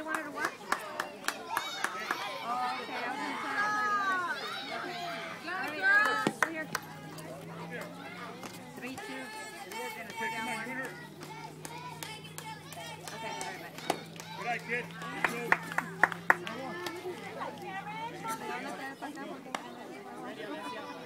they wanted to watch? Oh, okay. I was going to say, here. 3-2. Okay, very much. Good night, kid. No te